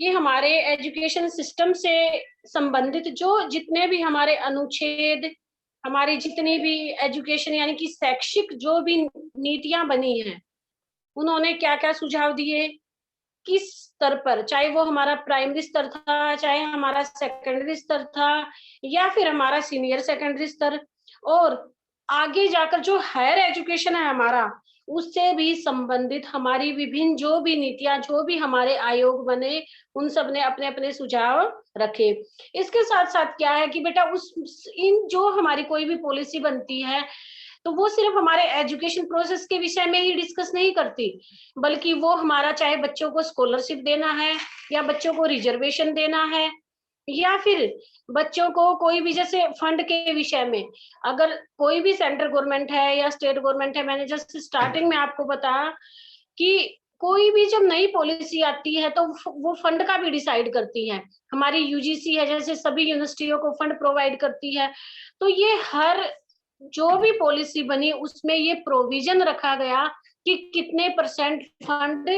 कि हमारे education system से संबंधित जो जितने भी हमारे अनुच्छेद, हमारी जितनी भी एजुकेशन यानी कि शैक्षिक जो भी नीतियां बनी हैं, उन्होंने क्या क्या सुझाव दिए, किस स्तर पर, चाहे वो हमारा प्राइमरी स्तर था, चाहे हमारा सेकेंडरी स्तर था, या फिर हमारा सीनियर सेकेंडरी स्तर, और आगे जाकर जो हायर एजुकेशन है हमारा, उससे भी संबंधित हमारी विभिन्न जो भी नीतियां, जो भी हमारे आयोग बने, उन सब ने अपने अपने सुझाव रखे। इसके साथ साथ क्या है कि बेटा उस इन जो हमारी कोई भी पॉलिसी बनती है, तो वो सिर्फ हमारे एजुकेशन प्रोसेस के विषय में ही डिस्कस नहीं करती, बल्कि वो हमारा चाहे बच्चों को स्कॉलरशिप देना है, या बच्चों को रिजर्वेशन देना है, या फिर बच्चों को कोई भी जैसे फंड के विषय में, अगर कोई भी सेंट्रल गवर्नमेंट है या स्टेट गवर्नमेंट है, मैंने जस्ट स्टार्टिंग में आपको बताया कि कोई भी जब नई पॉलिसी आती है तो वो फंड का भी डिसाइड करती है। हमारी यूजीसी है जैसे सभी यूनिवर्सिटियों को फंड प्रोवाइड करती है, तो ये हर जो भी पॉलिसी बनी उसमें ये प्रोविजन रखा गया कि कितने परसेंट फंड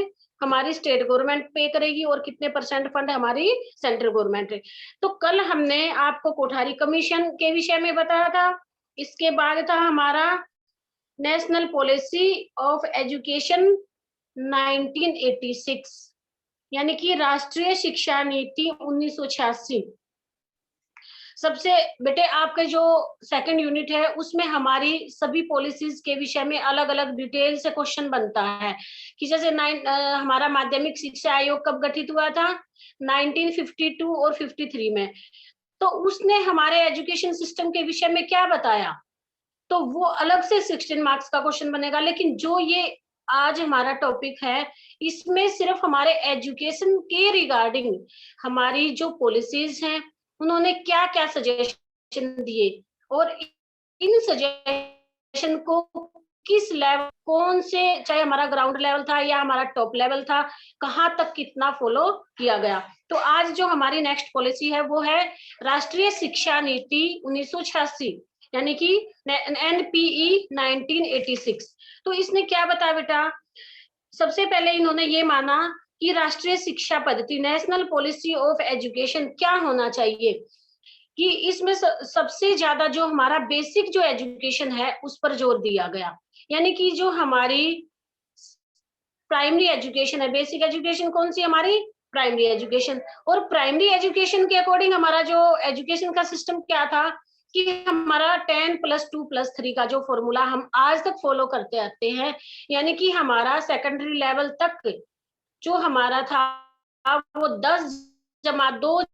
हमारी स्टेट गवर्नमेंट पे करेगी और कितने परसेंट फंड हमारी सेंट्रल गवर्नमेंट है। तो कल हमने आपको कोठारी कमीशन के विषय में बताया था, इसके बाद था हमारा नेशनल पॉलिसी ऑफ एजुकेशन 1986, यानी कि राष्ट्रीय शिक्षा नीति 1986। सबसे बेटे आपका जो सेकंड यूनिट है उसमें हमारी सभी पॉलिसीज के विषय में अलग अलग डिटेल से क्वेश्चन बनता है कि जैसे हमारा माध्यमिक शिक्षा आयोग कब गठित हुआ था, 1952 और 53 में, तो उसने हमारे एजुकेशन सिस्टम के विषय में क्या बताया, तो वो अलग से 16 मार्क्स का क्वेश्चन बनेगा। लेकिन जो ये आज हमारा टॉपिक है, इसमें सिर्फ हमारे एजुकेशन के रिगार्डिंग हमारी जो पॉलिसीज हैं, उन्होंने क्या क्या सजेशन दिए, और इन सजेशन को किस लेवल, कौन से, चाहे हमारा ग्राउंड लेवल था या हमारा टॉप लेवल था, कहाँ तक कितना फॉलो किया गया। तो आज जो हमारी नेक्स्ट पॉलिसी है वो है राष्ट्रीय शिक्षा नीति 1986, यानी कि एनपीई 1986। तो इसने क्या बताया बेटा, सबसे पहले इन्होंने ये माना कि राष्ट्रीय शिक्षा पद्धति, नेशनल पॉलिसी ऑफ एजुकेशन क्या होना चाहिए, कि इसमें सबसे ज्यादा जो हमारा बेसिक जो एजुकेशन है उस पर जोर दिया गया, यानी कि जो हमारी प्राइमरी एजुकेशन है, बेसिक एजुकेशन कौन सी हमारी प्राइमरी एजुकेशन, और प्राइमरी एजुकेशन के अकॉर्डिंग हमारा जो एजुकेशन का सिस्टम क्या था कि हमारा 10+2+3 का जो फॉर्मूला हम आज तक फॉलो करते आते हैं, यानी कि हमारा सेकेंडरी लेवल तक जो हमारा था वो 10+2+3,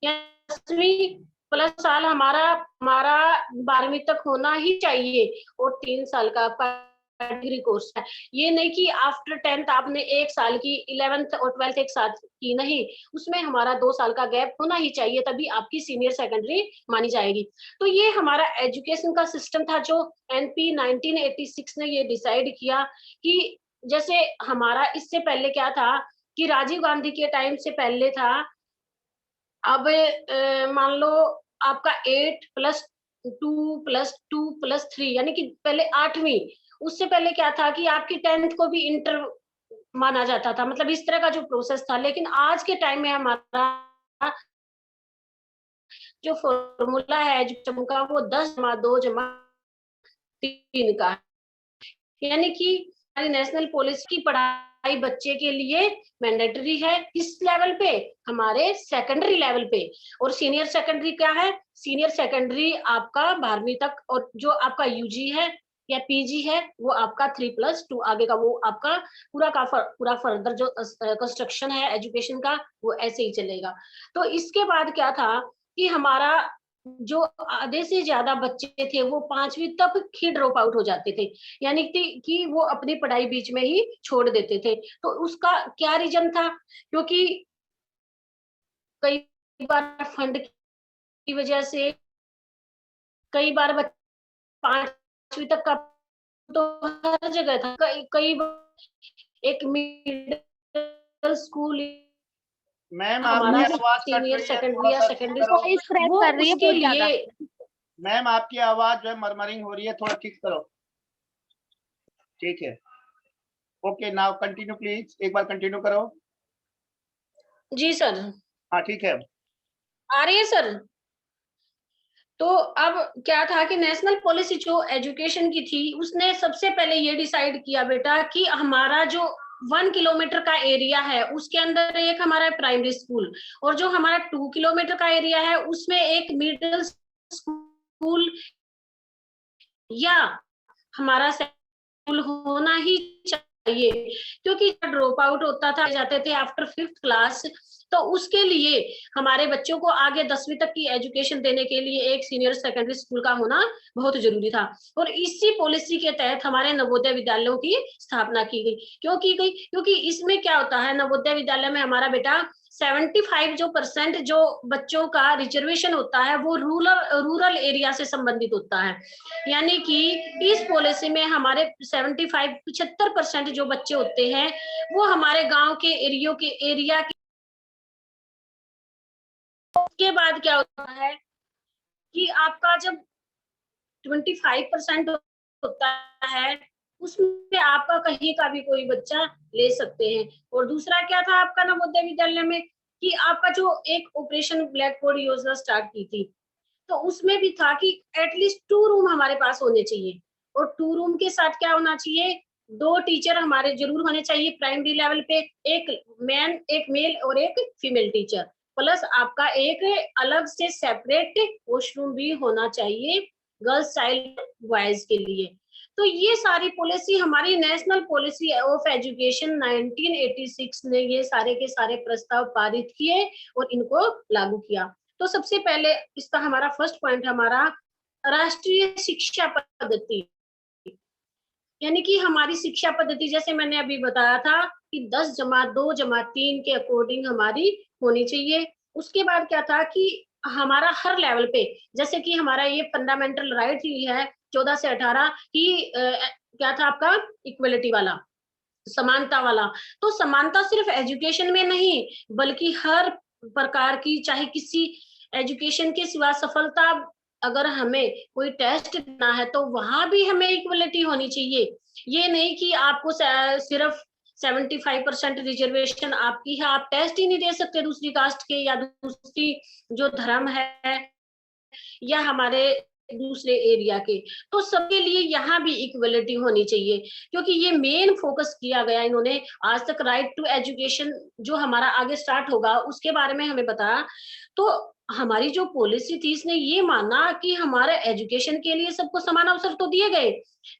यानी प्लस साल हमारा हमारा 12वीं तक होना ही चाहिए, और 3 साल का आपका डिग्री कोर्स है। ये नहीं कि आफ्टर 10th आपने 1 साल की, 11th और 12th एक साथ की, नहीं, उसमें हमारा 2 साल का गैप होना ही चाहिए, तभी आपकी सीनियर सेकेंडरी मानी जाएगी। तो ये हमारा एजुकेशन का सिस्टम था जो एनपी 1986 ने ये डिसाइड किया कि जैसे हमारा इससे पहले क्या था कि राजीव गांधी के टाइम से पहले था, अब मान लो आपका 8+2+2+3 यानी कि पहले 8वीं, उससे पहले क्या था कि आपकी 10th को भी इंटर माना जाता था, मतलब इस तरह का जो प्रोसेस था। लेकिन आज के टाइम में हमारा जो फॉर्मूला है एजुकेशन का वो 10+2+3 का है, यानी कि हमारी नेशनल पॉलिसी की पढ़ाई बच्चे के लिए मैंडेटरी है। किस लेवल पे, हमारे सेकेंडरी लेवल पे। और सीनियर सेकेंडरी क्या है, सीनियर सेकेंडरी आपका 12वीं तक, और जो आपका यूजी है या पीजी है वो आपका 3+2 आगे का, वो आपका पूरा फर्दर जो कंस्ट्रक्शन है एजुकेशन का वो ऐसे ही चलेगा। तो इसके बाद क्या था कि हमारा जो आधे से ज्यादा बच्चे थे वो 5वीं तक ही ड्रॉप आउट हो जाते थे, यानी कि वो अपनी पढ़ाई बीच में ही छोड़ देते थे। तो उसका क्या रीजन था, क्योंकि कई बार फंड की वजह से, कई बार 5वीं तक का तो हर जगह था, कई एक मिडिल स्कूल मैम हमारा आपकी आवाज कट सीनियर रही है, सेकेंडरी थोड़ा या सा ठीक सेकेंडरी, करो। वॉइस क्रैक वो कर रही है उसके बहुत ज्यादा। लिए मैम आपकी आवाज जो है मरमरिंग हो रही है, थोड़ा ठीक करो। ठीक है, ओके, नाउ कंटिन्यू प्लीज, एक बार कंटिन्यू करो। जी सर। हाँ, ठीक है। आ रही है सर? तो अब क्या था कि नेशनल पॉलिसी जो एजुकेशन की थी, उसने सबसे पहले ये डिसाइड किया बेटा कि हमारा जो 1 किलोमीटर का एरिया है, उसके अंदर एक हमारा प्राइमरी स्कूल, और जो हमारा 2 किलोमीटर का एरिया है, उसमें एक मिडिल स्कूल या हमारा स्कूल होना ही चाहिए, क्योंकि ड्रॉप आउट होता था, जाते थे आफ्टर 5th क्लास, तो उसके लिए हमारे बच्चों को आगे 10वीं तक की एजुकेशन देने के लिए एक सीनियर सेकेंडरी स्कूल का होना बहुत जरूरी था। और इसी पॉलिसी के तहत हमारे नवोदय विद्यालयों की स्थापना की गई। क्यों की गई? क्योंकि इसमें क्या होता है, नवोदय विद्यालय में हमारा बेटा 75% जो बच्चों का रिजर्वेशन होता है, वो रूरल एरिया से संबंधित होता है। यानी कि इस पॉलिसी में हमारे 75-75% जो बच्चे होते हैं, वो हमारे गांव के एरिया के बाद क्या होता है कि आपका जब 25% होता है, उसमें आपका कहीं का भी कोई बच्चा ले सकते हैं। और दूसरा क्या था आपका नवोदय विद्यालय में, कि आपका जो एक ऑपरेशन ब्लैक बोर्ड योजना स्टार्ट की थी, तो उसमें भी था कि एटलीस्ट 2 रूम हमारे पास होने चाहिए। और 2 रूम के साथ क्या होना चाहिए, 2 टीचर हमारे जरूर होने चाहिए प्राइमरी लेवल पे, एक मेल और एक फीमेल टीचर, प्लस आपका एक अलग से सेपरेट वॉशरूम भी होना चाहिए गर्ल्स चाइल्ड बॉयज के लिए। तो ये सारी पॉलिसी हमारी नेशनल पॉलिसी ऑफ एजुकेशन 1986 ने ये सारे के सारे प्रस्ताव पारित किए और इनको लागू किया। तो सबसे पहले इसका हमारा फर्स्ट पॉइंट हमारा राष्ट्रीय शिक्षा पद्धति, यानी कि हमारी शिक्षा पद्धति जैसे मैंने अभी बताया था कि 10+2+3 के अकॉर्डिंग हमारी होनी चाहिए। उसके बाद क्या था कि हमारा हर लेवल पे, जैसे कि हमारा ये फंडामेंटल राइट ही है 14 से 18 की क्या था आपका इक्वलिटी वाला, समानता वाला। तो समानता सिर्फ एजुकेशन में नहीं, बल्कि हर प्रकार की, चाहे किसी एजुकेशन के सिवा सफलता अगर हमें कोई टेस्ट देना है, तो वहां भी हमें इक्वलिटी होनी चाहिए। ये नहीं कि आपको सिर्फ 75% रिजर्वेशन आपकी है, आप टेस्ट ही नहीं दे सकते दूसरी कास्ट के या दूसरी जो धर्म है या हमारे दूसरे एरिया के, तो सबके लिए यहाँ भी इक्वलिटी होनी चाहिए। क्योंकि ये मेन फोकस किया गया इन्होंने आज तक, राइट टू एजुकेशन जो हमारा आगे स्टार्ट होगा उसके बारे में हमें बताया। तो हमारी जो पॉलिसी थी इसने ये माना कि हमारे एजुकेशन के लिए सबको समान अवसर तो दिए गए,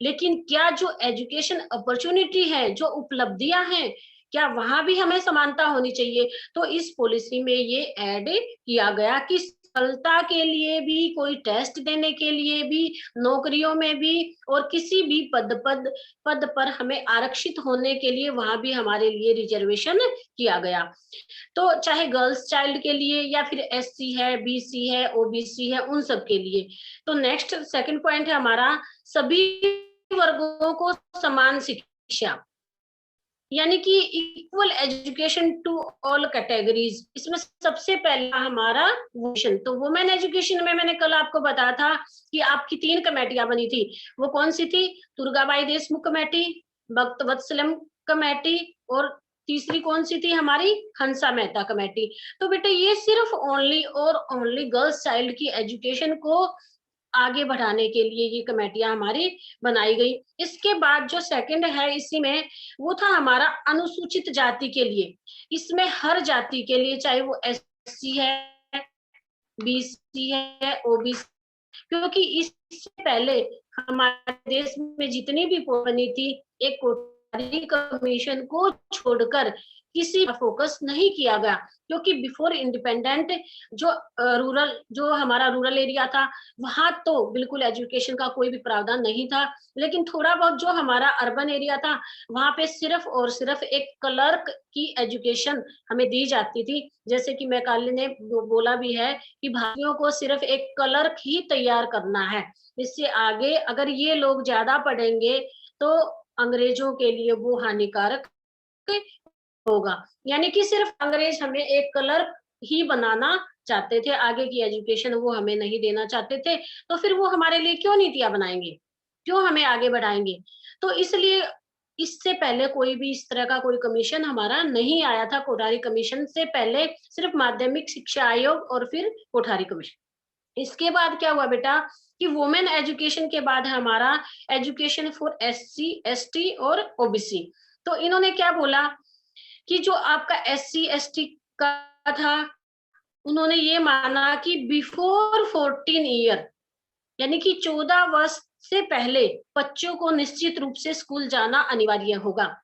लेकिन क्या जो एजुकेशन अपॉर्चुनिटी है, जो उपलब्धियां हैं, क्या वहां भी हमें समानता होनी चाहिए। तो इस पॉलिसी में ये ऐड किया गया कि सफलता के लिए भी, कोई टेस्ट देने के लिए भी, नौकरियों में भी, और किसी भी पद पर हमें आरक्षित होने के लिए वहां भी हमारे लिए रिजर्वेशन किया गया। तो चाहे गर्ल्स चाइल्ड के लिए या फिर एससी है, बीसी है, ओबीसी है, उन सब के लिए। तो नेक्स्ट सेकंड पॉइंट है हमारा सभी वर्गों को समान शिक्षा, यानी कि equal education to all categories. इसमें सबसे पहला हमारा वोशन, तो वुमेन एजुकेशन में मैंने कल आपको बताया था कि आपकी 3 कमेटियां बनी थी। वो कौन सी थी? दुर्गाबाई देशमुख कमेटी, भक्त वत्सलम कमेटी, और तीसरी कौन सी थी हमारी? हंसा मेहता कमेटी। तो बेटा ये सिर्फ ओनली और ओनली गर्ल्स चाइल्ड की एजुकेशन को आगे बढ़ाने के लिए ये कमेटियां हमारी बनाई गई। इसके बाद जो सेकंड है इसी में, वो था हमारा अनुसूचित जाति के लिए। इसमें हर जाति के लिए, चाहे वो एससी है, बीसी है, ओबीसी, क्योंकि इससे पहले हमारे देश में जितनी भी बनी थी, एक कोठारी कमीशन को छोड़कर किसी पर फोकस नहीं किया गया। क्योंकि बिफोर इंडिपेंडेंट जो हमारा रूरल एरिया था, वहां तो बिल्कुल एजुकेशन का कोई भी प्रावधान नहीं था। लेकिन थोड़ा बहुत जो हमारा अर्बन एरिया था, वहां पे सिर्फ और सिर्फ एक क्लर्क की एजुकेशन हमें दी जाती थी। जैसे कि मैकाले ने बोला भी है कि भारतीयों को सिर्फ एक क्लर्क ही तैयार करना है, इससे आगे अगर ये लोग ज्यादा पढ़ेंगे तो अंग्रेजों के लिए वो हानिकारक होगा। यानी कि सिर्फ अंग्रेज हमें एक क्लर्क ही बनाना चाहते थे, आगे की एजुकेशन वो हमें नहीं देना चाहते थे। तो फिर वो हमारे लिए क्यों नीतियां बनाएंगे, क्यों हमें आगे बढ़ाएंगे? तो इसलिए इससे पहले कोई भी इस तरह का कोई कमीशन हमारा नहीं आया था। कोठारी कमीशन से पहले सिर्फ माध्यमिक शिक्षा आयोग और फिर कोठारी कमीशन। इसके बाद क्या हुआ बेटा कि वुमेन एजुकेशन के बाद है हमारा एजुकेशन फॉर SC ST और OBC। तो इन्होंने क्या बोला कि जो आपका SC ST का था, उन्होंने ये माना कि बिफोर 14 ईयर, यानी कि 14 वर्ष से पहले बच्चों को निश्चित रूप से स्कूल जाना अनिवार्य होगा।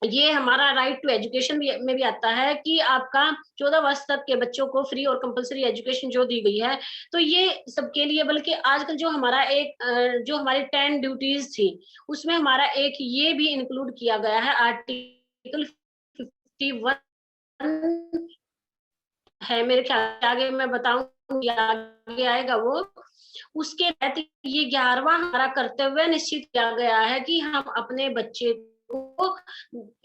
ये हमारा राइट टू एजुकेशन में भी आता है कि आपका 14 वर्ष तक के बच्चों को फ्री और कंपलसरी एजुकेशन जो दी गई है, तो ये सबके लिए। बल्कि आजकल जो हमारा जो हमारी 10 ड्यूटीज थी, उसमें हमारा एक ये भी इंक्लूड किया गया है, आर्टिकल 51 है मेरे ख्याल, आगे मैं बताऊंगी, आगे आएगा वो। उसके तहत ये 11वां हमारा कर्तव्य निश्चित किया गया है कि हम अपने बच्चे को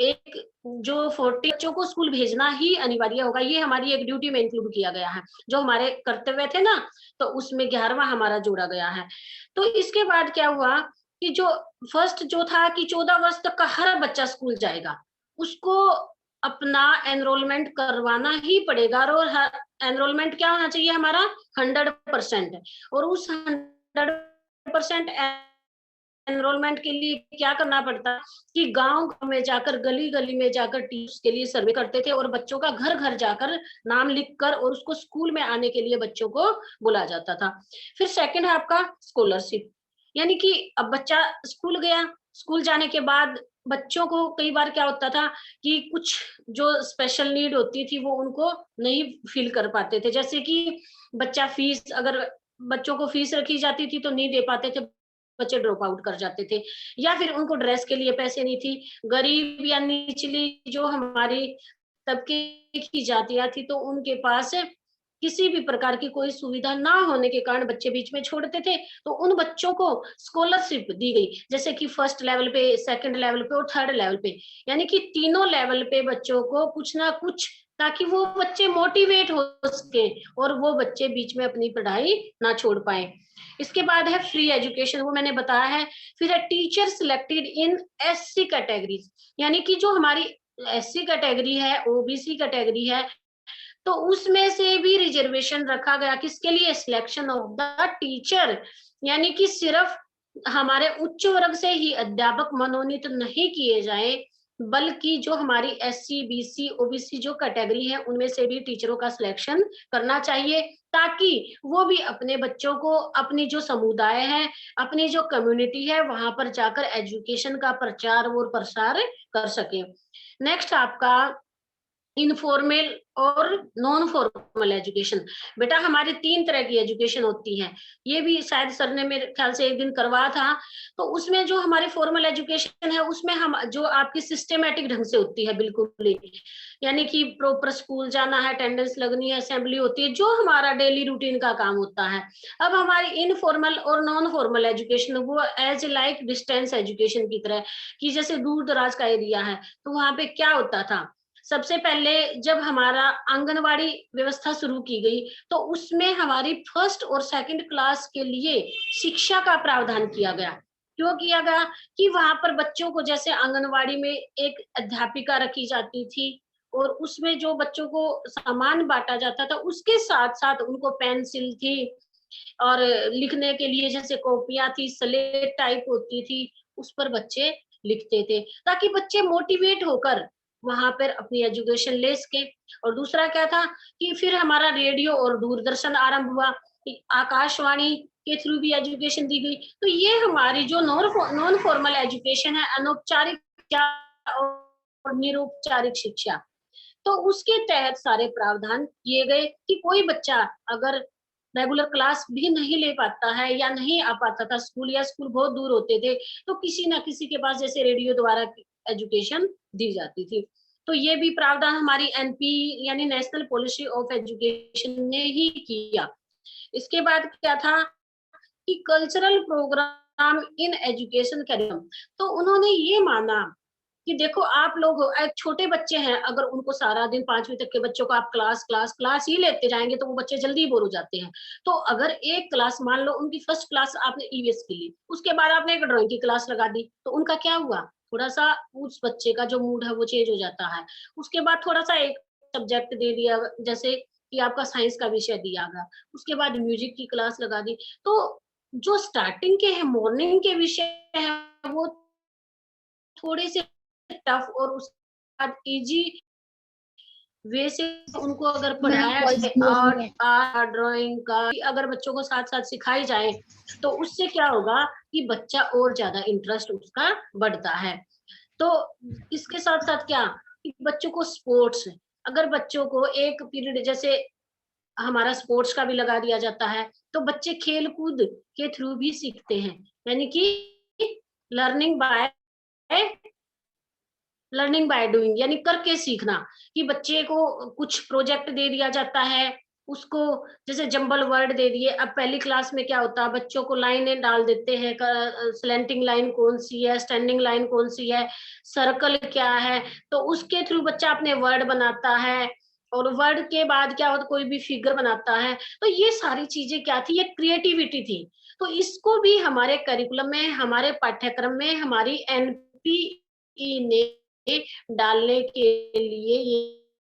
एक जो 40 बच्चों को स्कूल भेजना ही अनिवार्य होगा। ये हमारी एक ड्यूटी में इंक्लूड किया गया है, जो हमारे कर्तव्य थे ना, तो उसमें 11वां हमारा जोड़ा गया है। तो इसके बाद क्या हुआ कि जो फर्स्ट जो था कि 14 वर्ष तक का हर बच्चा स्कूल जाएगा, उसको अपना एनरोलमेंट करवाना ही पड़ेगा। और एनरोलमेंट क्या होना चाहिए हमारा 100%। और उस 100% एनरोलमेंट के लिए क्या करना पड़ता कि गांव में जाकर, गली गली में जाकर टीचर्स के लिए सर्वे करते थे और बच्चों का घर घर जाकर नाम लिखकर और उसको स्कूल में आने के लिए बच्चों को बुलाया जाता था। फिर सेकंड है आपका स्कॉलरशिप, यानी कि अब बच्चा स्कूल गया, स्कूल जाने के बाद बच्चों को कई बार क्या होता था कि कुछ जो स्पेशल नीड होती थी वो उनको नहीं फील कर पाते थे। जैसे कि बच्चा फीस, अगर बच्चों को फीस रखी जाती थी तो नहीं दे पाते थे, बच्चे ड्रॉप आउट कर जाते थे। या फिर उनको ड्रेस के लिए पैसे नहीं थी। गरीब या निचली जो हमारी तबके की जातियां थी, तो उनके पास किसी भी प्रकार की कोई सुविधा ना होने के कारण बच्चे बीच में छोड़ते थे। तो उन बच्चों को स्कॉलरशिप दी गई, जैसे कि फर्स्ट लेवल पे, सेकंड लेवल पे और थर्ड लेवल पे, यानी कि तीनों लेवल पे बच्चों को कुछ ना कुछ, ताकि वो बच्चे मोटिवेट हो सके और वो बच्चे बीच में अपनी पढ़ाई ना छोड़ पाए। इसके बाद है फ्री एजुकेशन, वो मैंने बताया है। फिर है teacher selected in SC categories, यानी कि जो हमारी SC कैटेगरी है, OBC कैटेगरी है, तो उसमें से भी रिजर्वेशन रखा गया। किसके लिए? सिलेक्शन ऑफ द टीचर, यानी कि सिर्फ हमारे उच्च वर्ग से ही अध्यापक मनोनीत नहीं किए जाए, बल्कि जो हमारी SC BC OBC जो कैटेगरी है, उनमें से भी टीचरों का सिलेक्शन करना चाहिए, ताकि वो भी अपने बच्चों को, अपनी जो समुदाय है, अपनी जो कम्युनिटी है, वहां पर जाकर एजुकेशन का प्रचार और प्रसार कर सके। नेक्स्ट आपका इनफॉर्मल और नॉन फॉर्मल एजुकेशन। बेटा हमारी 3 तरह की एजुकेशन होती है, ये भी शायद सर ने मेरे ख्याल से एक दिन करवाया था। तो उसमें जो हमारी फॉर्मल एजुकेशन है, उसमें हम जो आपकी सिस्टमेटिक ढंग से होती है बिल्कुल ही, यानी कि प्रॉपर स्कूल जाना है, अटेंडेंस लगनी है, असेंबली होती है, जो हमारा डेली रूटीन का काम होता है। अब हमारी इनफॉर्मल और नॉन फॉर्मल एजुकेशन, वो एज लाइक डिस्टेंस एजुकेशन की तरह, कि जैसे दूर दराज का एरिया है, तो वहां पे क्या होता था, सबसे पहले जब हमारा आंगनवाड़ी व्यवस्था शुरू की गई, तो उसमें हमारी फर्स्ट और सेकंड क्लास के लिए शिक्षा का प्रावधान किया गया। क्यों किया गया? कि वहां पर बच्चों को, जैसे आंगनवाड़ी में एक अध्यापिका रखी जाती थी और उसमें जो बच्चों को सामान बांटा जाता था, उसके साथ साथ उनको पेंसिल थी और लिखने के लिए जैसे कॉपियां थी, स्लेट टाइप होती थी, उस पर बच्चे लिखते थे, ताकि बच्चे मोटिवेट होकर वहां पर अपनी एजुकेशन ले सके। और दूसरा क्या था कि फिर हमारा रेडियो और दूरदर्शन आरंभ हुआ, आकाशवाणी के थ्रू भी एजुकेशन दी गई। तो ये हमारी जो नॉन फॉर्मल एजुकेशन है, अनौपचारिक शिक्षा और निरौपचारिक शिक्षा, तो उसके तहत सारे प्रावधान किए गए कि कोई बच्चा अगर रेगुलर क्लास भी नहीं ले पाता है या नहीं आ पाता था स्कूल, या स्कूल बहुत दूर होते थे, तो किसी ना किसी के पास जैसे रेडियो द्वारा एजुकेशन दी जाती थी। तो ये भी प्रावधान हमारी NP यानी नेशनल पॉलिसी ऑफ एजुकेशन ने ही किया। इसके बाद क्या था कि cultural programme in education curriculum, तो उन्होंने ये माना कि देखो आप लोग एक छोटे बच्चे हैं, अगर उनको सारा दिन 5वीं तक के बच्चों को आप क्लास क्लास क्लास ही लेते जाएंगे, तो वो बच्चे जल्दी बोर हो जाते हैं। तो अगर एक क्लास, मान लो उनकी फर्स्ट क्लास आपने EVS की ली, उसके बाद आपने एक ड्राइंग की क्लास लगा दी, तो उनका क्या हुआ? थोड़ा सा उस बच्चे का जो मूड है वो चेंज हो जाता है। उसके बाद थोड़ा सा एक सब्जेक्ट दे दिया, जैसे कि आपका साइंस का विषय दिया गया, उसके बाद म्यूजिक की क्लास लगा दी। तो जो स्टार्टिंग के है मॉर्निंग के विषय है वो थोड़े से टफ, और उसके बाद इजी वे से उनको अगर मैम पढ़ाया वॉइस जाए, क्लियर नहीं है। आर्ट ड्राइंग का अगर बच्चों को साथ साथ सिखाई जाए, तो उससे क्या होगा कि बच्चा और ज्यादा इंटरेस्ट उसका बढ़ता है। तो इसके साथ साथ क्या कि बच्चों को स्पोर्ट्स, अगर बच्चों को एक पीरियड जैसे हमारा स्पोर्ट्स का भी लगा दिया जाता है, तो बच्चे खेल कूद के थ्रू भी सीखते हैं, यानी कि learning by learning by doing, यानी करके सीखना। कि बच्चे को कुछ प्रोजेक्ट दे दिया जाता है, उसको जैसे जंबल वर्ड दे दिए। अब पहली क्लास में क्या होता है, बच्चों को लाइनें डाल देते हैं, स्लैंटिंग लाइन कौन सी है, स्टैंडिंग लाइन कौन सी है, सर्कल क्या है, तो उसके थ्रू बच्चा अपने वर्ड बनाता है। और वर्ड के बाद क्या होता, कोई भी फिगर बनाता है। तो ये सारी चीजें क्या थी, ये क्रिएटिविटी थी। तो इसको भी हमारे करिकुलम में, हमारे पाठ्यक्रम में हमारी एनपीई ने डालने के लिए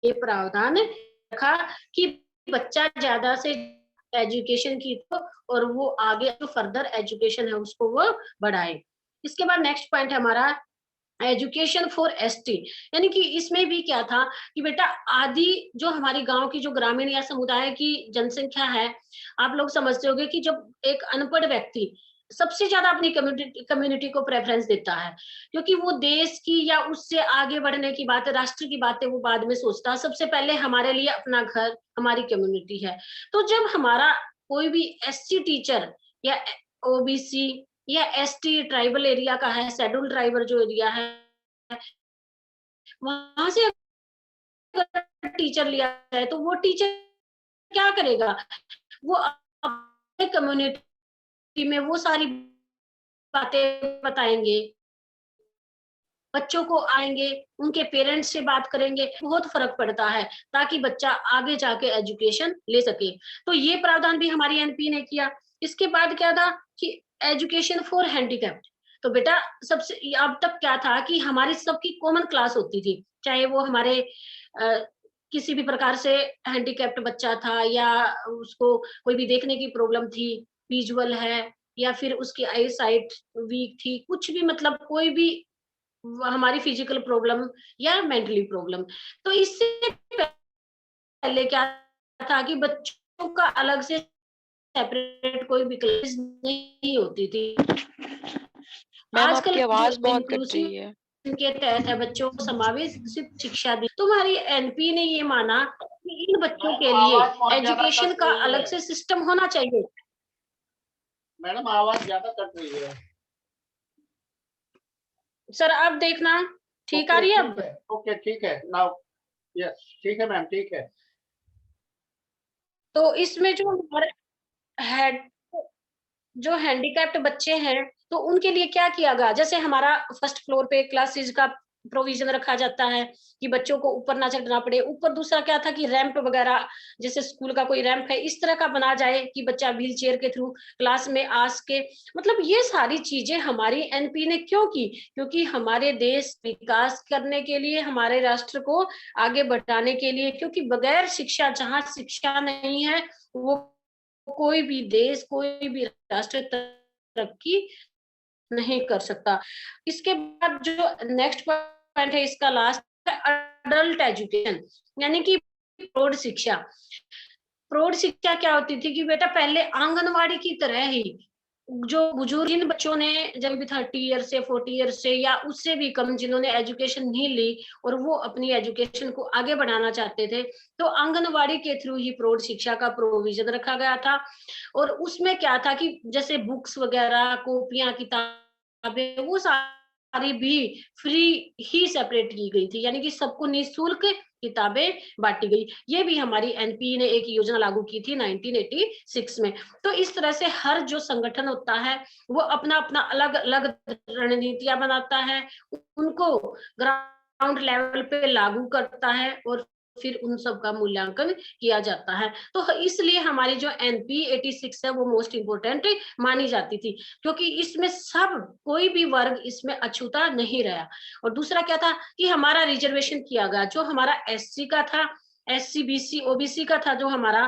ये प्रावधान रखा कि बच्चा ज्यादा से एजुकेशन की तो, और वो आगे जो फर्दर एजुकेशन है उसको वो बढ़ाए। इसके बाद नेक्स्ट पॉइंट है हमारा एजुकेशन फॉर एसटी, यानी कि इसमें भी क्या था कि बेटा आदि जो हमारी गांव की जो ग्रामीण या समुदाय की जनसंख्या है, आप लोग समझते होंगे कि जब एक अनपढ़ व्यक्ति सबसे ज्यादा अपनी कम्युनिटी कम्युनिटी को प्रेफरेंस देता है, क्योंकि वो देश की या उससे आगे बढ़ने की बात, राष्ट्र की बातें वो बाद में सोचता है। सबसे पहले हमारे लिए अपना घर, हमारी कम्युनिटी है। तो जब हमारा कोई भी एससी टीचर या ओबीसी या एसटी ट्राइबल एरिया का है, शेड्यूल ट्राइबल जो एरिया है, वहां से अगर टीचर लिया जाए तो वो टीचर क्या करेगा, वो अपने कम्युनिटी में वो सारी बातें बताएंगे, बच्चों को आएंगे, उनके पेरेंट्स से बात करेंगे, बहुत फर्क पड़ता है, ताकि बच्चा आगे जाके एजुकेशन ले सके। तो ये प्रावधान भी हमारी एनपी ने किया। इसके बाद क्या था कि एजुकेशन फॉर हैंडीकैप्ड। तो बेटा सबसे अब तक क्या था कि हमारी सबकी कॉमन क्लास होती थी, चाहे वो हमारे किसी भी प्रकार से हैंडीकैप्ड बच्चा था, या उसको कोई भी देखने की प्रॉब्लम थी, विजुअल है, या फिर उसकी आई साइट वीक थी, कुछ भी मतलब कोई भी हमारी फिजिकल प्रॉब्लम या मेंटली प्रॉब्लम। तो इससे पहले क्या था कि बच्चों का अलग से सेपरेट कोई भी क्लास नहीं होती थी। मैम आजकल आपकी जो आवाज बहुत कट इंक्लूसिव रही है। के तहत है बच्चों को समावेशित शिक्षा दी, तो हमारी एनपी ने ये माना कि इन बच्चों के लिए आवाज बहुत ज्यादा एजुकेशन कट का रही अलग है। से सिस्टम होना चाहिए। मैडम आवाज ज्यादा कट रही है। सर आप देखना ठीक आ ओके रही है ठीक अब। है, ओके ठीक है, नाउ यस ठीक है मैम, ठीक है। तो इसमें जो हमारे हेड जो हैंडीकैप्ड बच्चे हैं, तो उनके लिए क्या किया गया, जैसे हमारा फर्स्ट फ्लोर पे क्लासेस का प्रोविजन रखा जाता है कि बच्चों को ऊपर ना चढ़ना पड़े। ऊपर दूसरा क्या था कि रैंप वगैरह, जैसे स्कूल का कोई रैंप है इस तरह का बना जाए कि बच्चा व्हील चेयर के थ्रू क्लास में आ सके। मतलब ये सारी चीजें हमारी एनपी ने क्यों की, क्योंकि हमारे देश विकास करने के लिए, हमारे राष्ट्र को आगे बढ़ाने के लिए, क्योंकि बगैर शिक्षा, जहाँ शिक्षा नहीं है वो कोई भी देश, कोई भी राष्ट्र तरक्की नहीं कर सकता। इसके बाद जो नेक्स्ट पॉइंट है, इसका लास्ट है अडल्ट एजुकेशन, यानी कि प्रौढ़ शिक्षा। प्रौढ़ शिक्षा क्या होती थी कि बेटा पहले आंगनवाड़ी की तरह ही जो बुजुर्ग जिन बच्चों ने जब भी 30 ईयर से 40 ईयर से या उससे भी कम जिन्होंने एजुकेशन नहीं ली और वो अपनी एजुकेशन को आगे बढ़ाना चाहते थे, तो आंगनवाड़ी के थ्रू ही प्रौढ़ शिक्षा का प्रोविजन रखा गया था। और उसमें क्या था कि जैसे बुक्स वगैरह, कॉपियां, किताबें, वो सारी भी फ्री ही सेपरेट की गई थी, यानी कि सबको निःशुल्क किताबें बांटी गई। ये भी हमारी एनपी ने एक योजना लागू की थी 1986 में। तो इस तरह से हर जो संगठन होता है वो अपना अपना अलग अलग रणनीतियां बनाता है, उनको ग्राउंड लेवल पे लागू करता है, और फिर उन सब का मूल्यांकन किया जाता है। तो इसलिए हमारी जो एनपी 86 है वो मोस्ट इम्पोर्टेंट मानी जाती थी, क्योंकि इसमें सब कोई भी वर्ग इसमें अछूता नहीं रहा। और दूसरा क्या था कि हमारा रिजर्वेशन किया गया, जो हमारा एससी का था, एससी बीसी ओबीसी का था जो हमारा,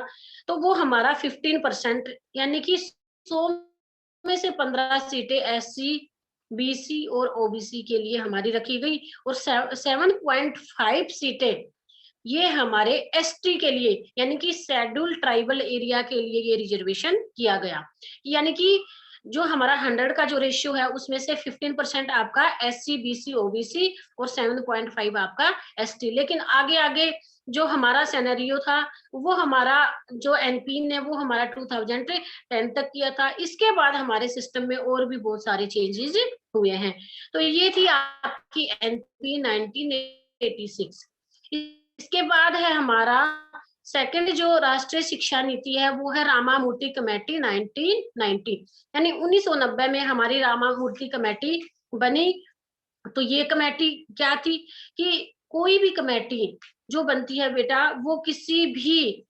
तो वो हमारा 15%, यानी कि 100 में से 15 सीटें एससी बीसी और ओबीसी के लिए हमारी रखी गई, और 7.5 सीटें ये हमारे एसटी के लिए, यानी कि शेड्यूल ट्राइबल एरिया के लिए ये रिजर्वेशन किया गया। यानी कि जो हमारा 100 का जो रेशियो है उसमें से 15% आपका एससी बीसी ओबीसी और 7.5 आपका एसटी। लेकिन आगे आगे जो हमारा सिनेरियो था वो हमारा जो एनपी ने वो हमारा 2010 तक किया था। इसके बाद हमारे सिस्टम में और भी बहुत सारे चेंजेस हुए हैं। तो ये थी आपकी एनपी 1986। इसके बाद है हमारा सेकंड जो राष्ट्रीय शिक्षा नीति है वो है रामामूर्ति कमेटी 1990, यानी 1990 में हमारी रामामूर्ति कमेटी बनी। तो ये कमेटी क्या थी कि कोई भी कमेटी जो बनती है बेटा वो किसी भी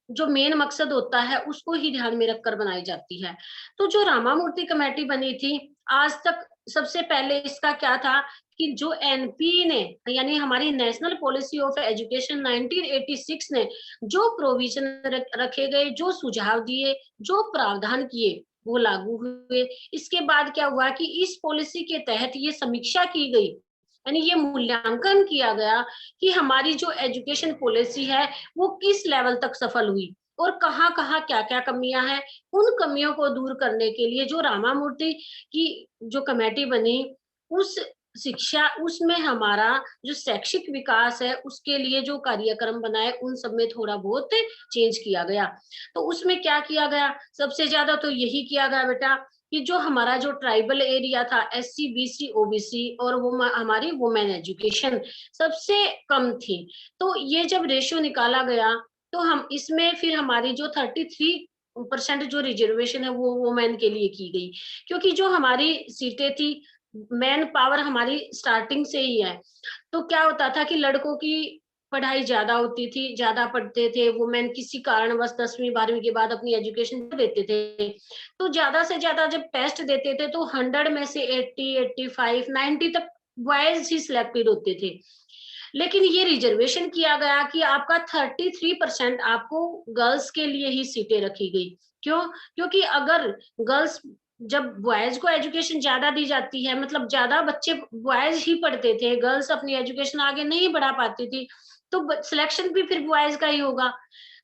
जो मेन मकसद होता है उसको ही ध्यान में रखकर बनाई जाती है। तो जो रामामूर्ति कमेटी बनी थी, आज तक सबसे पहले इसका क्या था कि जो एनपी ने, यानी हमारी नेशनल पॉलिसी ऑफ एजुकेशन 1986 ने जो प्रोविजन रखे गए, जो सुझाव दिए, जो प्रावधान किए वो लागू हुए। इसके बाद क्या हुआ कि इस पॉलिसी के तहत ये समीक्षा की गई, यानी ये मूल्यांकन किया गया कि हमारी जो एजुकेशन पॉलिसी है वो किस लेवल तक सफल हुई और कहाँ कहाँ क्या क्या कमियां हैं। उन कमियों को दूर करने के लिए जो रामामूर्ति की जो कमेटी बनी, उस शिक्षा उसमें हमारा जो शैक्षिक विकास है उसके लिए जो कार्यक्रम बनाए उन सब में थोड़ा बहुत चेंज किया गया। तो उसमें क्या किया गया, सबसे ज्यादा तो यही किया गया बेटा कि जो हमारा जो ट्राइबल एरिया था एससी बीसी ओबीसी और वो हमारी वुमेन एजुकेशन सबसे कम थी। तो ये जब रेशियो निकाला गया तो हम इसमें फिर हमारी जो 33% जो रिजर्वेशन है वो वुमेन के लिए की गई, क्योंकि जो हमारी सीटें थी मैन पावर हमारी स्टार्टिंग से ही है। तो क्या होता था कि लड़कों की पढ़ाई ज्यादा होती थी, ज्यादा पढ़ते थे, वुमेन किसी कारणवश 10वीं 12वीं के बाद अपनी एजुकेशन देते थे। तो ज्यादा से ज्यादा जब टेस्ट देते थे तो 100 में से 80 85 90 तक बॉयज ही सिलेक्टेड होते थे। लेकिन ये रिजर्वेशन किया गया कि आपका 33% आपको गर्ल्स के लिए ही सीटें रखी गई। क्यों? क्योंकि अगर गर्ल्स, जब बॉयज को एजुकेशन ज्यादा दी जाती है, मतलब ज्यादा बच्चे बॉयज ही पढ़ते थे, गर्ल्स अपनी एजुकेशन आगे नहीं बढ़ा पाती थी, तो सिलेक्शन भी फिर बॉयज का ही होगा,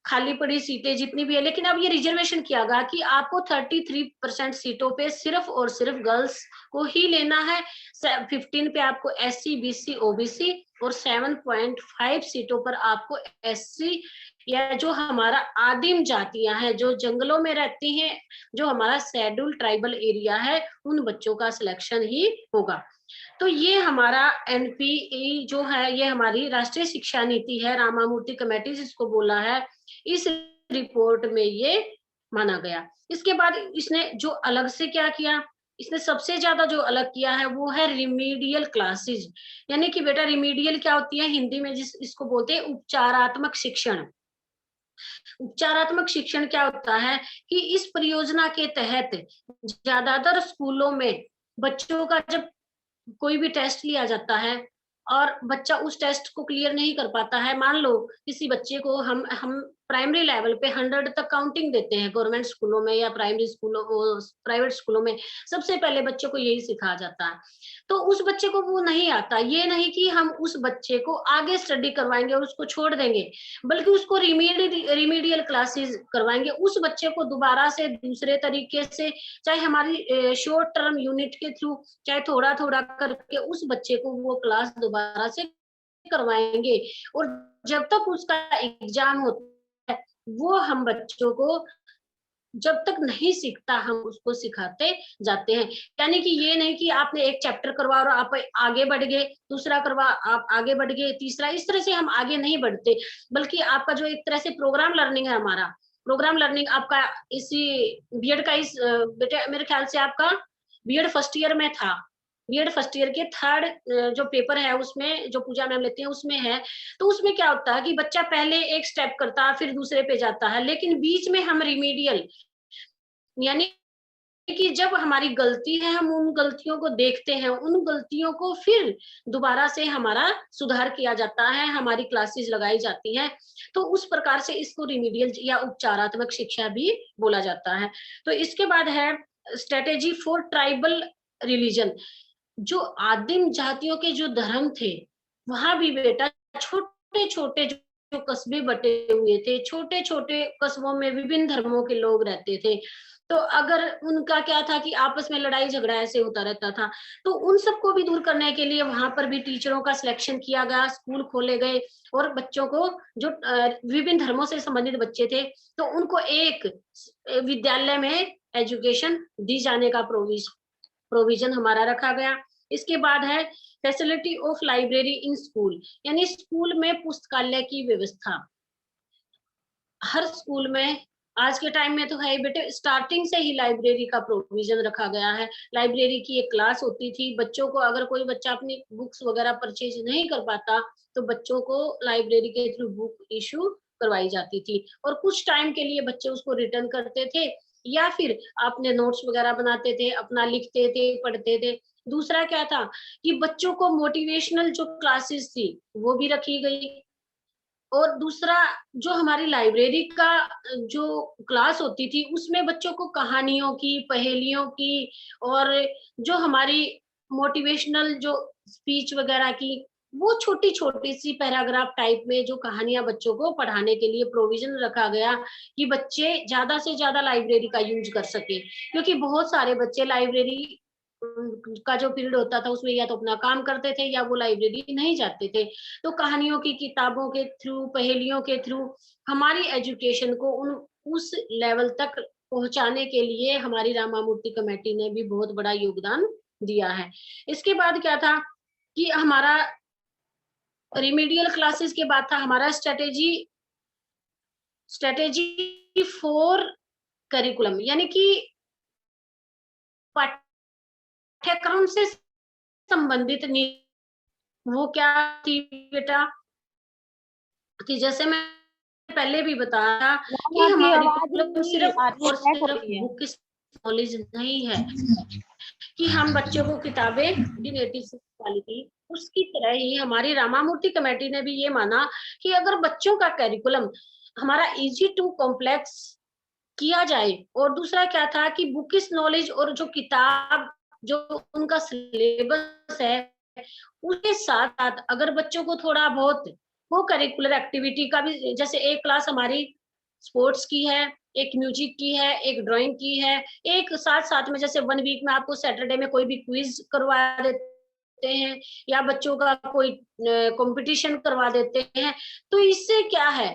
खाली पड़ी सीटें जितनी भी है। लेकिन अब ये रिजर्वेशन किया गया कि आपको 33% सीटों पे सिर्फ और सिर्फ गर्ल्स को ही लेना है, 15 पे आपको एससी बीसी ओबीसी और 7.5 सीटों पर आपको एससी या जो हमारा आदिम जातियां हैं जो जंगलों में रहती हैं, जो हमारा शेड्यूल ट्राइबल एरिया है, उन बच्चों का सिलेक्शन ही होगा। तो ये हमारा एनपीई जो है ये हमारी राष्ट्रीय शिक्षा नीति है, रामामूर्ति कमेटी जिसको बोला है, इस रिपोर्ट में ये माना गया। इसके बाद इसने जो अलग से क्या किया, इसने सबसे ज्यादा जो अलग किया है वो है रिमीडियल क्लासेस। यानी कि बेटा रिमीडियल क्या होती है हिंदी में, जिस इसको बोलते हैं उपचारात्मक शिक्षण। उपचारात्मक शिक्षण क्या होता है कि इस परियोजना के तहत ज्यादातर स्कूलों में बच्चों का जब कोई भी टेस्ट लिया जाता है और बच्चा उस टेस्ट को क्लियर नहीं कर पाता है, मान लो किसी बच्चे को हम प्राइमरी लेवल पे 100 तक काउंटिंग देते हैं गवर्नमेंट स्कूलों में या प्राइमरी स्कूलों प्राइवेट स्कूलों में, सबसे पहले बच्चे को यही सिखाया जाता है। तो उस बच्चे को वो नहीं आता, ये नहीं कि हम उस बच्चे को आगे स्टडी करवाएंगे और उसको छोड़ देंगे, बल्कि उसको रिमीडियल क्लासेस करवाएंगे, उस बच्चे को दोबारा से दूसरे तरीके से, चाहे हमारी शॉर्ट टर्म यूनिट के थ्रू, चाहे थोड़ा थोड़ा करके उस बच्चे को वो क्लास दोबारा से करवाएंगे। और जब तक उसका एग्जाम होता है वो हम बच्चों को जब तक नहीं सीखता हम उसको सिखाते जाते हैं। यानी कि ये नहीं कि आपने एक चैप्टर करवा और आप आगे बढ़ गए, दूसरा करवा आप आगे बढ़ गए, तीसरा, इस तरह से हम आगे नहीं बढ़ते, बल्कि आपका जो एक तरह से प्रोग्राम लर्निंग है, हमारा प्रोग्राम लर्निंग आपका इसी बीएड का इस बेटे मेरे ख्याल से आपका बीएड फर्स्ट ईयर में था, बीएड फर्स्ट ईयर के थर्ड जो पेपर है उसमें जो पूजा मैम लेते हैं उसमें है। तो उसमें क्या होता है कि बच्चा पहले एक स्टेप करता है फिर दूसरे पे जाता है, लेकिन बीच में हम रिमीडियल यानी कि जब हमारी गलती है हम उन गलतियों को देखते हैं, उन गलतियों को फिर दोबारा से हमारा सुधार किया जाता है, हमारी क्लासेस लगाई जाती हैं। तो उस प्रकार से इसको रिमीडियल या उपचारात्मक शिक्षा भी बोला जाता है। तो इसके बाद है स्ट्रेटेजी फॉर ट्राइबल रिलीजन। जो आदिम जातियों के जो धर्म थे, वहां भी बेटा छोटे छोटे जो कस्बे बटे हुए थे, छोटे छोटे कस्बों में विभिन्न धर्मों के लोग रहते थे। तो अगर उनका क्या था कि आपस में लड़ाई झगड़ा ऐसे होता रहता था, तो उन सबको भी दूर करने के लिए वहां पर भी टीचरों का सिलेक्शन किया गया, स्कूल खोले गए और बच्चों को जो विभिन्न धर्मों से संबंधित बच्चे थे तो उनको एक विद्यालय में एजुकेशन दी जाने का प्रोविजन हमारा रखा गया। इसके बाद है facility of library in school, यानी स्कूल में पुस्तकालय की व्यवस्था। हर स्कूल में आज के टाइम में तो है बेटे, स्टार्टिंग से ही लाइब्रेरी का प्रोविजन रखा गया है। लाइब्रेरी की एक क्लास होती थी, बच्चों को अगर कोई बच्चा अपनी बुक्स वगैरह परचेज नहीं कर पाता तो बच्चों को लाइब्रेरी के थ्रू बुक इशू करवाई जाती थी और कुछ टाइम के लिए बच्चे उसको रिटर्न करते थे या फिर अपने नोट्स वगैरह बनाते थे, अपना लिखते थे, पढ़ते थे। दूसरा क्या था कि बच्चों को मोटिवेशनल जो क्लासेस थी वो भी रखी गई। और दूसरा जो हमारी लाइब्रेरी का जो क्लास होती थी उसमें बच्चों को कहानियों की, पहेलियों की और जो हमारी मोटिवेशनल जो स्पीच वगैरह की वो छोटी छोटी सी पैराग्राफ टाइप में जो कहानियां बच्चों को पढ़ाने के लिए प्रोविजन रखा गया कि बच्चे ज्यादा से ज्यादा लाइब्रेरी का यूज कर सके, क्योंकि बहुत सारे बच्चे लाइब्रेरी का जो पीरियड होता था उसमें या तो अपना काम करते थे या वो लाइब्रेरी नहीं जाते थे। तो कहानियों की किताबों के थ्रू, पहेलियों के थ्रू हमारी एजुकेशन को उस लेवल तक पहुंचाने के लिए हमारी रामामूर्ति कमेटी ने भी बहुत बड़ा योगदान दिया है। इसके बाद क्या था कि हमारा रिमीडियल क्लासेस के बाद था हमारा स्ट्रेटेजी फॉर करिकुलम, यानी कि पाठ्यक्रम से संबंधित वो क्या थी बेटा कि जैसे मैं पहले भी बताया था कि हमारी प्रॉब्लम सिर्फ और सिर्फ बुक की नॉलेज नहीं है कि हम बच्चों को किताबें 1986 वाली थी उसकी तरह ही हमारी रामामूर्ति कमेटी ने भी ये माना कि अगर बच्चों का करिकुलम हमारा इजी टू कॉम्प्लेक्स किया जाए और दूसरा क्या था कि बुकिश नॉलेज और जो किताब जो उनका सिलेबस है उसके साथ साथ अगर बच्चों को थोड़ा बहुत को करिकुलर एक्टिविटी का भी, जैसे एक क्लास हमारी स्पोर्ट्स की है, एक म्यूजिक की है, एक ड्राइंग की है, एक साथ साथ में जैसे 1 वीक में आपको सैटरडे में कोई भी क्विज करवा देते हैं या बच्चों का कोई कंपटीशन करवा देते हैं। तो इससे क्या है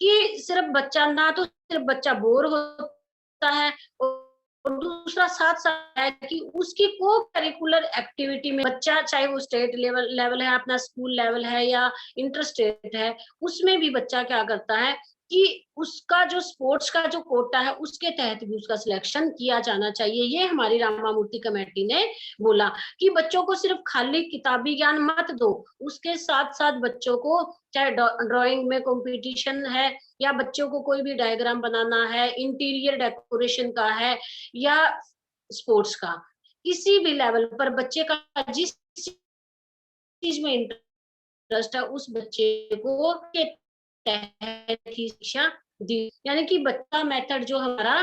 कि सिर्फ बच्चा ना तो सिर्फ बच्चा बोर होता है और दूसरा साथ साथ है कि उसकी को करिकुलर एक्टिविटी में बच्चा चाहे वो स्टेट लेवल है, अपना स्कूल लेवल है या इंटर स्टेट है, उसमें भी बच्चा क्या करता है कि उसका जो स्पोर्ट्स का जो कोटा है उसके तहत भी उसका सिलेक्शन किया जाना चाहिए। ये हमारी रामामूर्ति कमेटी ने बोला कि बच्चों को सिर्फ खाली किताबी ज्ञान मत दो, उसके साथ साथ बच्चों को चाहे ड्राइंग में कंपटीशन है या बच्चों को कोई भी डायग्राम बनाना है, इंटीरियर डेकोरेशन का है या स्पोर्ट्स का, किसी भी लेवल पर बच्चे का जिस चीज में इंटरेस्ट है उस बच्चे को के तहत ही शिक्षा दी। यानी कि बच्चा मेथड जो हमारा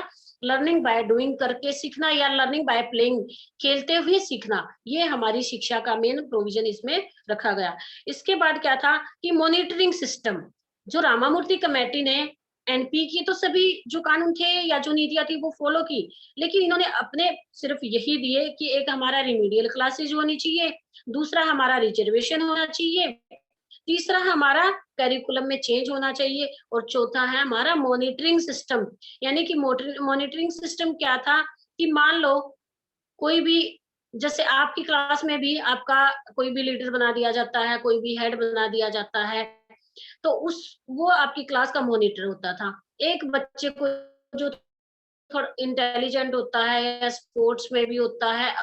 लर्निंग बाय डूइंग करके सीखना या लर्निंग बाय प्लेइंग खेलते हुए सीखना, ये हमारी शिक्षा का मेन प्रोविजन इसमें रखा गया। इसके बाद क्या था कि मॉनिटरिंग सिस्टम, जो रामामूर्ति कमेटी ने एनपी की तो सभी जो कानून थे या जो नीतियां थी वो फॉलो की, लेकिन इन्होंने अपने सिर्फ यही दिए कि एक हमारा रिमीडियल क्लासेज होनी चाहिए, दूसरा हमारा रिजर्वेशन होना चाहिए, तीसरा हमारा करिकुलम में चेंज होना चाहिए और चौथा है हमारा मॉनिटरिंग सिस्टम। यानी कि मॉनिटरिंग सिस्टम क्या था कि मान लो कोई भी, जैसे आपकी क्लास में भी आपका कोई भी लीडर बना दिया जाता है, कोई भी हेड बना दिया जाता है, तो उस वो आपकी क्लास का मॉनिटर होता था। एक बच्चे को जो थोड़ा इंटेलिजेंट होता है या स्पोर्ट्स में भी होता है,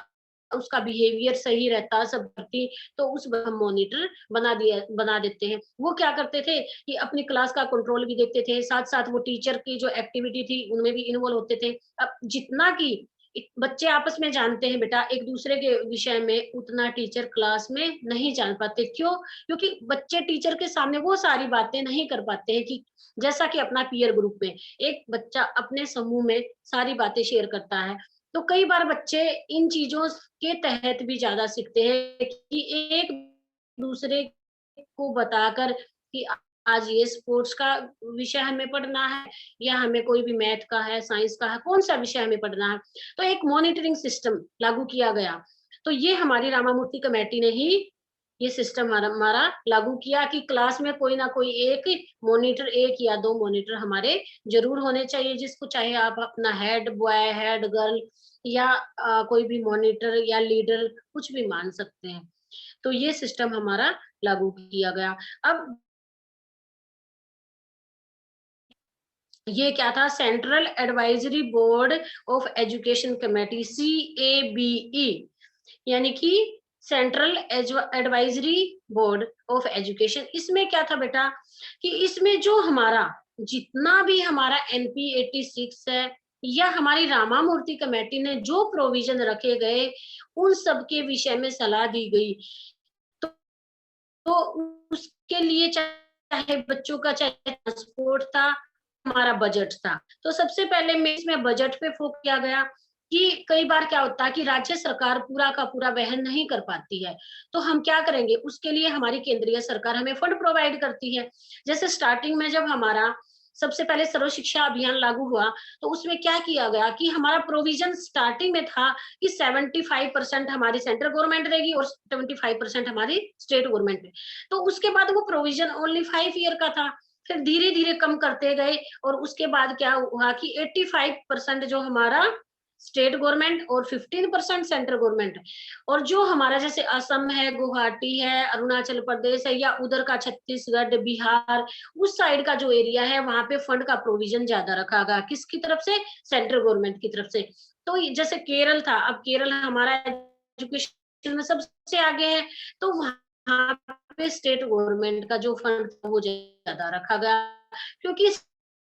उसका बिहेवियर सही रहता सब करती, तो उस हम मॉनिटर बना देते हैं। वो क्या करते थे कि अपनी क्लास का कंट्रोल भी देखते थे, साथ साथ वो टीचर की जो एक्टिविटी थी उनमें भी इन्वॉल्व होते थे। अब जितना कि बच्चे आपस में जानते हैं बेटा एक दूसरे के विषय में, उतना टीचर क्लास में नहीं जान पाते। क्यों? क्योंकि बच्चे टीचर के सामने वो सारी बातें नहीं कर पाते हैं कि जैसा कि अपना पीयर ग्रुप में एक बच्चा अपने समूह में सारी बातें शेयर करता है, तो कई बार बच्चे इन चीजों के तहत भी ज्यादा सीखते हैं कि एक दूसरे को बताकर कि आज ये स्पोर्ट्स का विषय हमें पढ़ना है या हमें कोई भी मैथ का है, साइंस का है, कौन सा विषय हमें पढ़ना है। तो एक मॉनिटरिंग सिस्टम लागू किया गया। तो ये हमारी रामामूर्ति कमेटी ने ही ये सिस्टम हमारा लागू किया कि क्लास में कोई ना कोई एक मॉनिटर, एक या दो मॉनिटर हमारे जरूर होने चाहिए, जिसको चाहे आप अपना हेड बॉय, हेड गर्ल या कोई भी मॉनिटर या लीडर कुछ भी मान सकते हैं। तो ये सिस्टम हमारा लागू किया गया। अब ये क्या था? Central advisory board of education committee, CABE, यानी कि central advisory board of education. इसमें क्या था बेटा कि इसमें जो हमारा जितना भी हमारा NP 86 है या हमारी रामामूर्ति कमेटी ने जो प्रोविजन रखे गए उन सब के विषय में सलाह दी गई। तो उसके लिए चाहे बच्चों का चाहे ट्रांसपोर्ट था, हमारा बजट था। तो सबसे पहले में इसमें बजट पे फोकस किया गया कि कई बार क्या होता है कि राज्य सरकार पूरा का पूरा वहन नहीं कर पाती है, तो हम क्या करेंगे? उसके लिए हमारी केंद्रीय सरकार हमें फंड प्रोवाइड करती है। जैसे स्टार्टिंग में जब हमारा सबसे पहले सर्व शिक्षा अभियान लागू हुआ, तो उसमें क्या किया गया कि हमारा प्रोविजन स्टार्टिंग में था कि 75% हमारी सेंट्रल गवर्नमेंट देगी और 75% हमारी स्टेट गवर्नमेंट। तो उसके बाद वो प्रोविजन ओनली 5 ईयर का था, फिर धीरे धीरे कम करते गए और उसके बाद क्या हुआ कि 85% जो हमारा स्टेट गवर्नमेंट और 15% सेंट्रल गवर्नमेंट। और जो हमारा जैसे असम है, गुवाहाटी है, अरुणाचल प्रदेश है या उधर का छत्तीसगढ़, बिहार, उस साइड का जो एरिया है वहां पे फंड का प्रोविजन ज्यादा रखा गया। किसकी तरफ से? सेंट्रल गवर्नमेंट की तरफ से। तो जैसे केरल था, अब केरल हमारा एजुकेशन में सबसे आगे है, तो वहां पे स्टेट गवर्नमेंट का जो फंड था वो ज्यादा रखा गया, क्योंकि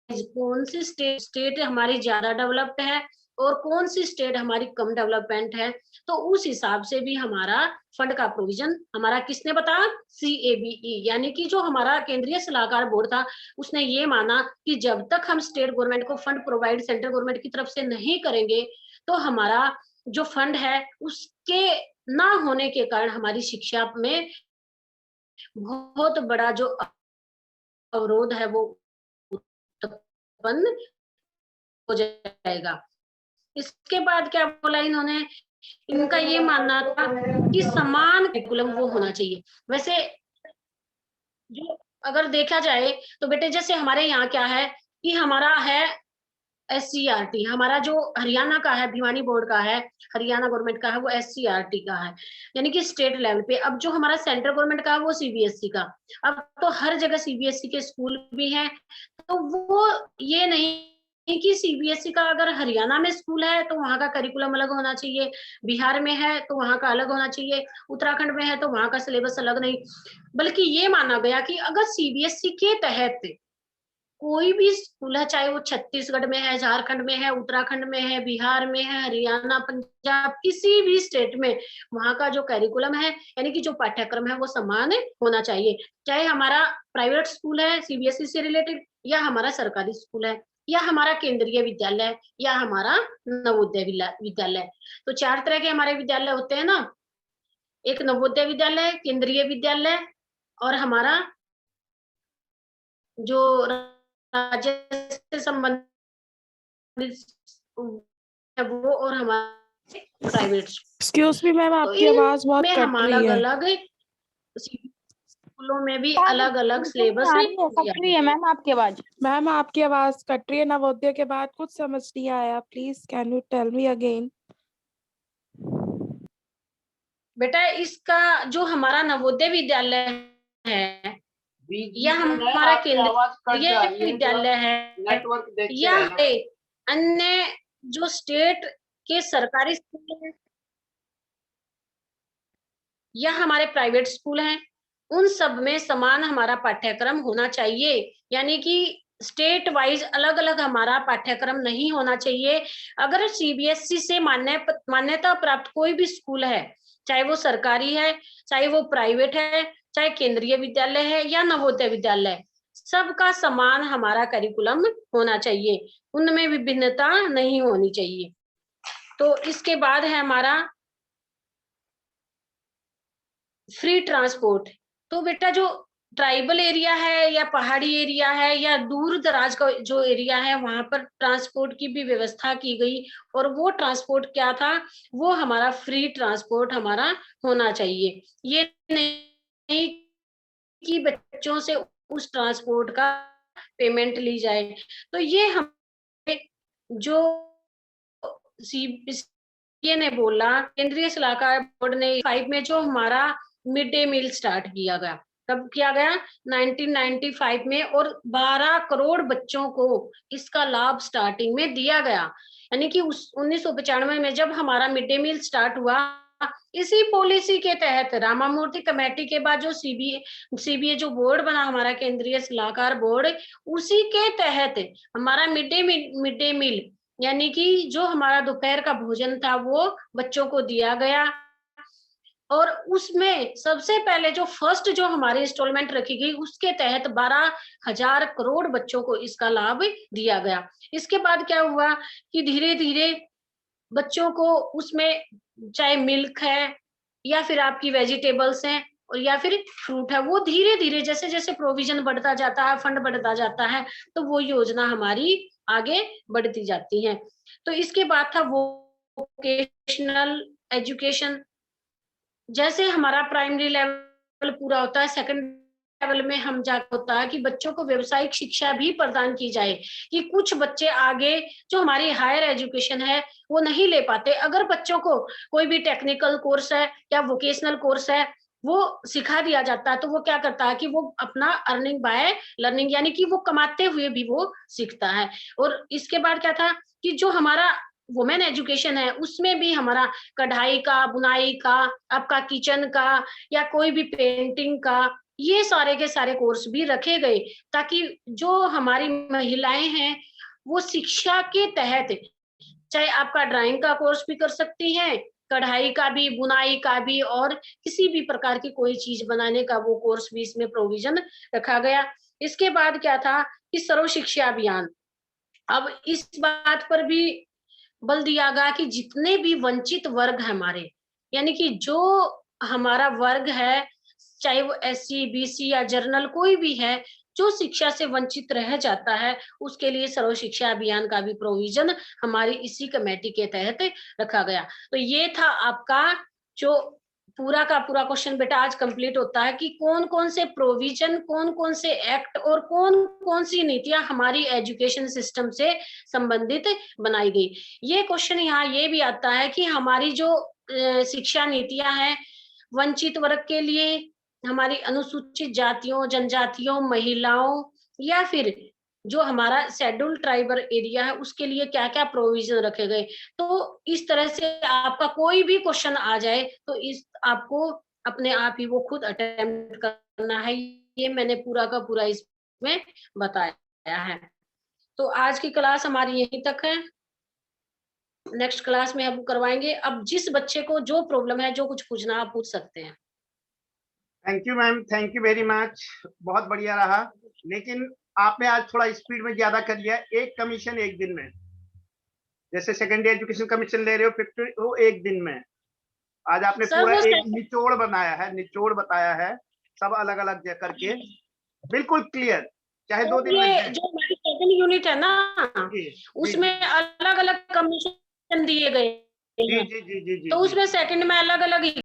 कौन सी स्टेट हमारी ज्यादा डेवलप्ड है और कौन सी स्टेट हमारी कम डेवलपमेंट है, तो उस हिसाब से भी हमारा फंड का प्रोविजन हमारा किसने बताया? CABE, यानी कि जो हमारा केंद्रीय सलाहकार बोर्ड था उसने ये माना कि जब तक हम स्टेट गवर्नमेंट को फंड प्रोवाइड सेंट्रल गवर्नमेंट की तरफ से नहीं करेंगे, तो हमारा जो फंड है उसके ना होने के कारण हमारी शिक्षा में बहुत बड़ा जो अवरोध है वो उत्पन्न हो जाएगा। इसके बाद क्या बोला इन्होंने? इनका ये मानना था कि समान करिकुलम वो होना चाहिए। वैसे जो अगर देखा जाए तो बेटे जैसे हमारे यहाँ क्या है कि हमारा है SCRT, हमारा जो हरियाणा का है, भिवानी बोर्ड का है, हरियाणा गवर्नमेंट का है, वो SCRT का है, यानी कि स्टेट लेवल पे। अब जो हमारा सेंट्रल गवर्नमेंट का है वो CBSE का। अब तो हर जगह CBSE के स्कूल भी हैं, तो वो ये नहीं कि CBSE का अगर हरियाणा में स्कूल है तो वहां का करिकुलम अलग होना चाहिए, बिहार में है तो वहां का अलग होना चाहिए, उत्तराखंड में है तो वहां का सिलेबस अलग नहीं, बल्कि ये माना गया कि अगर CBSE के तहत कोई भी स्कूल है, चाहे वो छत्तीसगढ़ में है, झारखंड में है, उत्तराखंड में है, बिहार में है, हरियाणा, पंजाब, किसी भी स्टेट में, वहां का जो करिकुलम है यानी कि जो पाठ्यक्रम है वो समान होना चाहिए। चाहे हमारा प्राइवेट स्कूल है CBSE से रिलेटेड, या हमारा सरकारी स्कूल है, या हमारा केंद्रीय विद्यालय, या हमारा नवोदय विद्यालय। तो 4 तरह के हमारे विद्यालय होते हैं ना, एक नवोदय विद्यालय, केंद्रीय विद्यालय, और हमारा जो राज्य से संबंधित वो, और हमारे प्राइवेट। एक्सक्यूज मी मैम, तो आपकी आवाज बहुत इनमें कट हमारा रही है। अलग स्कूलों में भी अलग अलग सिलेबस कट रही है मैम आपकी आवाज। मैम आपकी आवाज कट रही है, नवोदय के बाद कुछ समझ नहीं आया, please can you tell me again? बेटा इसका जो हमारा नवोदय विद्यालय है या हमारा केंद्रीय विद्यालय है नेटवर्क देखते या रहना। अन्य जो स्टेट के सरकारी स्कूल है, या हमारे प्राइवेट स्कूल हैं, उन सब में समान हमारा पाठ्यक्रम होना चाहिए। यानी कि स्टेट वाइज अलग अलग हमारा पाठ्यक्रम नहीं होना चाहिए। अगर सीबीएसई से मान्यता प्राप्त कोई भी स्कूल है, चाहे वो सरकारी है, चाहे वो प्राइवेट है, चाहे केंद्रीय विद्यालय है या नवोदय विद्यालय, सबका समान हमारा करिकुलम होना चाहिए, उनमें विभिन्नता नहीं होनी चाहिए। तो इसके बाद है हमारा फ्री ट्रांसपोर्ट। तो बेटा जो ट्राइबल एरिया है या पहाड़ी एरिया है या दूर दराज का जो एरिया है, वहां पर ट्रांसपोर्ट की भी व्यवस्था की गई, और वो ट्रांसपोर्ट क्या था, वो हमारा फ्री ट्रांसपोर्ट हमारा होना चाहिए। ये नहीं कि बच्चों से उस ट्रांसपोर्ट का पेमेंट ली जाए। तो ये हम जो ये ने बोला, केंद्रीय सलाहकार बोर्ड ने 5 में जो हमारा मिड डे मील स्टार्ट किया गया, कब किया गया, 1995 में, और 12 करोड़ बच्चों को इसका लाभ स्टार्टिंग में दिया गया। यानी कि उस 1995 में जब हमारा मिड डे मील स्टार्ट हुआ, इसी पॉलिसी के तहत रामामूर्ति कमेटी के बाद जो सीबीए जो बोर्ड बना हमारा केंद्रीय सलाहकार बोर्ड, उसी के तहत हमारा मिड डे मील यानी कि जो हमारा दोपहर का भोजन था वो बच्चों को दिया गया। और उसमें सबसे पहले जो फर्स्ट जो हमारी इंस्टॉलमेंट रखी गई, उसके तहत 12,000 करोड़ बच्चों को इसका लाभ दिया गया। इसके बाद क्या हुआ कि धीरे धीरे बच्चों को उसमें चाहे मिल्क है या फिर आपकी वेजिटेबल्स हैं और या फिर फ्रूट है, वो धीरे धीरे जैसे जैसे प्रोविजन बढ़ता जाता है, फंड बढ़ता जाता है, तो वो योजना हमारी आगे बढ़ती जाती है। तो इसके बाद था वोकेशनल एजुकेशन। जैसे हमारा प्राइमरी लेवल पूरा होता है, सेकंड लेवल में हम जाकर होता है कि बच्चों को व्यावसायिक शिक्षा भी प्रदान की जाए, कि कुछ बच्चे आगे जो हमारी हायर एजुकेशन है वो नहीं ले पाते। अगर बच्चों को कोई भी टेक्निकल कोर्स है या वोकेशनल कोर्स है वो सिखा दिया जाता है, तो वो क्या करता है कि वो अपना अर्निंग बाय लर्निंग, यानी कि वो कमाते हुए भी वो सीखता है। और इसके बाद क्या था कि जो हमारा वुमेन एजुकेशन है, उसमें भी हमारा कढ़ाई का, बुनाई का, आपका किचन का या कोई भी पेंटिंग का, ये सारे के सारे कोर्स भी रखे गए, ताकि जो हमारी महिलाएं हैं वो शिक्षा के तहत चाहे आपका ड्राइंग का कोर्स भी कर सकती हैं, कढ़ाई का भी, बुनाई का भी, और किसी भी प्रकार की कोई चीज बनाने का वो कोर्स भी इसमें प्रोविजन रखा गया। इसके बाद क्या था कि सर्व शिक्षा अभियान। अब इस बात पर भी बल दिया गया कि जितने भी वंचित वर्ग है हमारे, यानी कि जो हमारा वर्ग है, चाहे वो एससी, बीसी या जनरल कोई भी है, जो शिक्षा से वंचित रह जाता है, उसके लिए सर्व शिक्षा अभियान का भी प्रोविजन हमारी इसी कमेटी के तहत रखा गया। तो ये था आपका जो पूरा का पूरा क्वेश्चन बेटा आज कंप्लीट होता है कि कौन कौन से प्रोविजन, कौन कौन से एक्ट और कौन कौन सी नीतियां हमारी एजुकेशन सिस्टम से संबंधित बनाई गई। ये क्वेश्चन यहाँ ये भी आता है कि हमारी जो शिक्षा नीतियां हैं वंचित वर्ग के लिए, हमारी अनुसूचित जातियों, जनजातियों, महिलाओं या फिर जो हमारा शेड्यूल ट्राइबल एरिया है उसके लिए क्या क्या प्रोविजन रखे गए। तो इस तरह से आपका कोई भी क्वेश्चन आ जाए तो इस आपको अपने आप ही वो खुद अटेम्प्ट करना है। ये मैंने पूरा का पूरा इसमें बताया है। तो आज की क्लास हमारी यहीं तक है, नेक्स्ट क्लास में हम करवाएंगे। अब जिस बच्चे को जो प्रॉब्लम है, जो कुछ पूछना आप पूछ सकते हैं। Thank you ma'am, thank you very much, बहुत बढ़िया रहा। लेकिन आपने आज थोड़ा स्पीड में ज्यादा कर लिया। एक कमीशन एक दिन में, जैसे सेकेंडरी एजुकेशन कमीशन ले रहे हो 50, वो एक दिन में। आज आपने पूरा एक निचोड़ बनाया है, निचोड़ बताया है, सब अलग अलग करके बिल्कुल क्लियर। चाहे 2 दिन में जो हमारी सेकंड यूनिट है ना, उसमें अलग अलग कमीशन दिए गए हैं, जी, तो उसमें सेकंड में अलग अलग